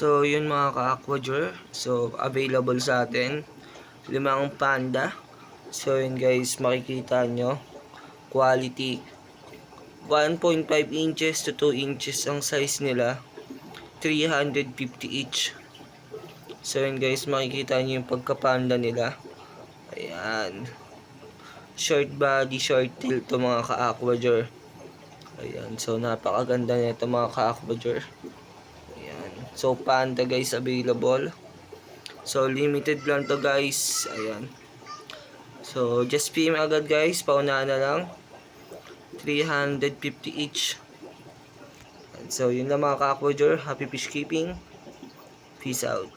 So, yun mga ka-aquager. So, available sa atin. 5 panda. So, yun guys, makikita nyo. Quality. 1.5 inches to 2 inches ang size nila. 350 each. So, yun guys, makikita nyo yung pagka-panda nila. Ayan. Short body, short tail to mga ka-aquager. Ayan. So, napakaganda nito mga ka-aquager. Ayan. So, panda guys available. So, limited lang to guys. Ayan. So, just PM agad guys. Paunahan na lang. 350 each. Ayan. So, yun lang mga ka-aquager. Happy fish keeping. Peace out.